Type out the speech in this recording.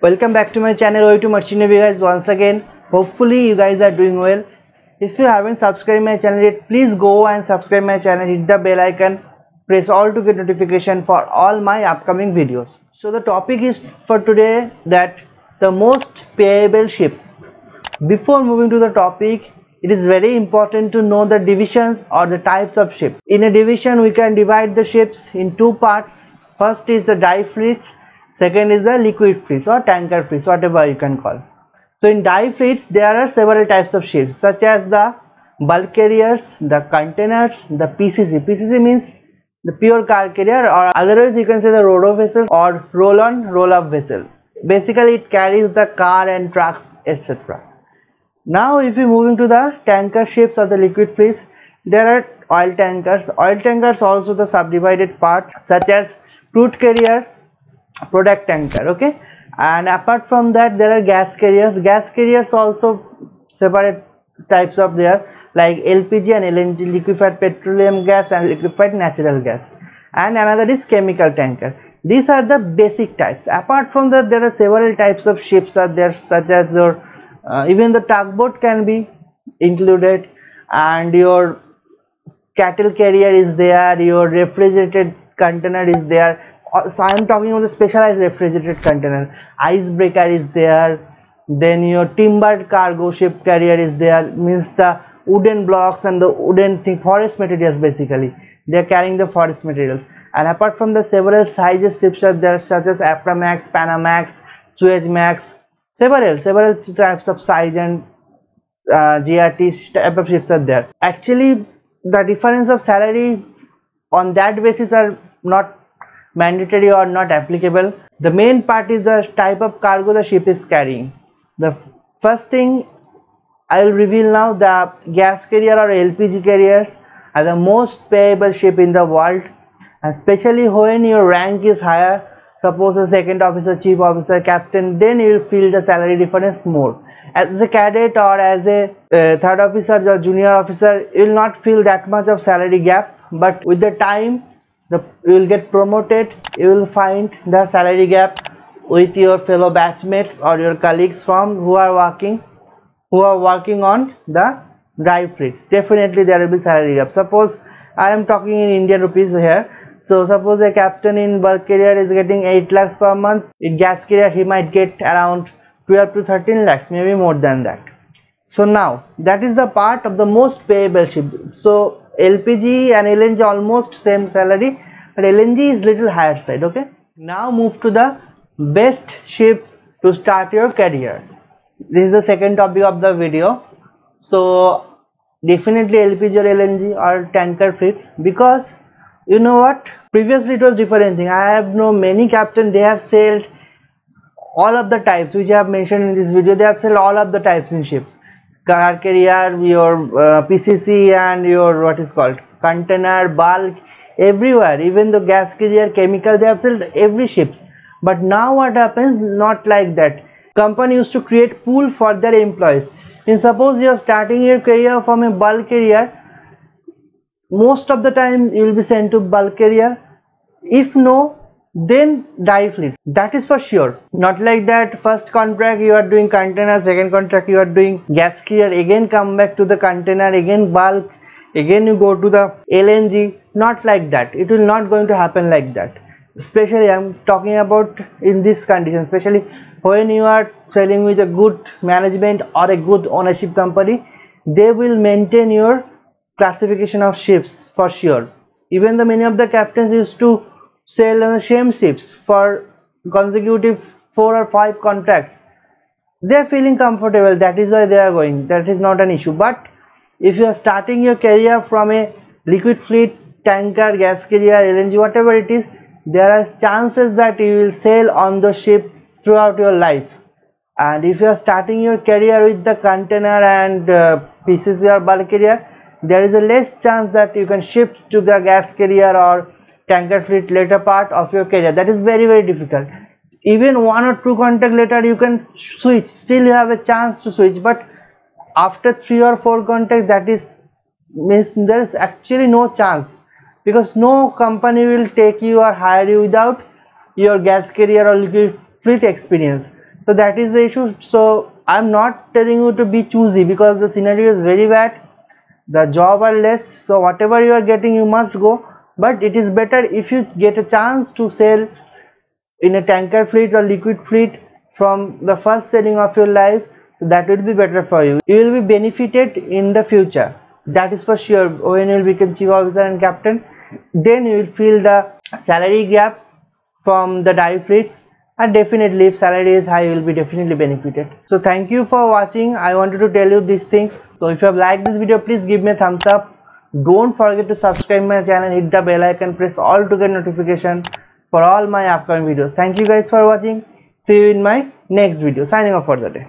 Welcome back to my channel Way to Merchant Navy guys once again. Hopefully you guys are doing well. If you haven't subscribed my channel yet, please go and subscribe my channel, hit the bell icon, press all to get notification for all my upcoming videos. So the topic is for today that the most payable ship. Before moving to the topic, it is very important to know the divisions or the types of ships. In a division we can divide the ships in two parts. First is the dry fleets, second is the liquid fleets or tanker fleets, whatever you can call. So in dry fleets there are several types of ships such as the bulk carriers, the containers, the PCC. PCC means the pure car carrier, or otherwise you can say the ro-ro vessels or roll-on roll-up vessel. Basically it carries the car and trucks, etc. Now if we move into the tanker ships or the liquid fleets, there are oil tankers. Oil tankers also the subdivided parts such as crude carrier, product tanker, okay. And apart from that there are gas carriers. Gas carriers also separate types of there, like LPG and LNG, liquefied petroleum gas and liquefied natural gas. And another is chemical tanker. These are the basic types. Apart from that there are several types of ships are there, such as your even the tugboat can be included, and your cattle carrier is there, your refrigerated container is there. So I am talking about the specialized refrigerated container. Icebreaker is there, then your timbered cargo ship carrier is there, means the wooden blocks and the wooden thing, forest materials, basically they are carrying the forest materials. And apart from the several sizes ships are there, such as Aframax, Panamax, Suezmax, several types of size and GRT type of ships are there. Actually the difference of salary on that basis are not mandatory or not applicable. The main part is the type of cargo the ship is carrying. The first thing I will reveal now, the gas carrier or LPG carriers are the most payable ship in the world, and especially when your rank is higher, suppose a second officer, chief officer, captain, then you will feel the salary difference more. As a cadet or as a third officer or junior officer, you will not feel that much of salary gap, but with the time you will get promoted, you will find the salary gap with your fellow batchmates or your colleagues from who are working on the dry fleets. Definitely there will be salary gap. Suppose I am talking in Indian rupees here. So suppose a captain in bulk carrier is getting 8 lakhs per month. In gas carrier he might get around 12 to 13 lakhs, maybe more than that. So now that is the part of the most payable ship. So LPG and LNG almost same salary, but LNG is little higher side, okay. Now move to the best ship to start your career. This is the second topic of the video. So definitely LPG or LNG or tanker fleets, because you know what, previously it was different thing. I have known many captains, they have sailed all of the types which I have mentioned in this video. They have sailed all of the types in ship, car carrier, your PCC and your what is called container, bulk, everywhere, even the gas carrier, chemical, they have sailed every ships. But now what happens, not like that. Company used to create pool for their employees. And suppose you are starting your career from a bulk carrier, most of the time you will be sent to bulk carrier. If no, then dry fleets, that is for sure. Not like that first contract you are doing container, second contract you are doing gas carrier, again come back to the container, again bulk, again you go to the LNG. Not like that. It will not going to happen like that. Especially I am talking about in this condition, especially when you are selling with a good management or a good ownership company, they will maintain your classification of ships for sure. Even the many of the captains used to sail on the same ships for consecutive 4 or 5 contracts. They are feeling comfortable, that is why they are going. That is not an issue. But if you are starting your career from a liquid fleet, tanker, gas carrier, LNG, whatever it is, there are chances that you will sail on the ship throughout your life. And if you are starting your career with the container and PCC or bulk carrier, there is a less chance that you can shift to the gas carrier or tanker fleet later part of your career. That is very difficult. Even 1 or 2 contract later you can switch, still you have a chance to switch, but after 3 or 4 contracts, that is means there is actually no chance, because no company will take you or hire you without your gas carrier or liquid fleet experience. So that is the issue. So I'm not telling you to be choosy, because the scenario is very bad, the job are less, so whatever you are getting you must go. But it is better if you get a chance to sell in a tanker fleet or liquid fleet from the first selling of your life. That will be better for you. You will be benefited in the future, that is for sure. When you will become chief officer and captain, then you will feel the salary gap from the dive fleets, and definitely if salary is high, you will be definitely benefited. So thank you for watching. I wanted to tell you these things. So if you have liked this video, please give me a thumbs up. Don't forget to subscribe my channel, hit the bell icon, press all to get notification for all my upcoming videos. Thank you guys for watching. See you in my next video. Signing off for the day.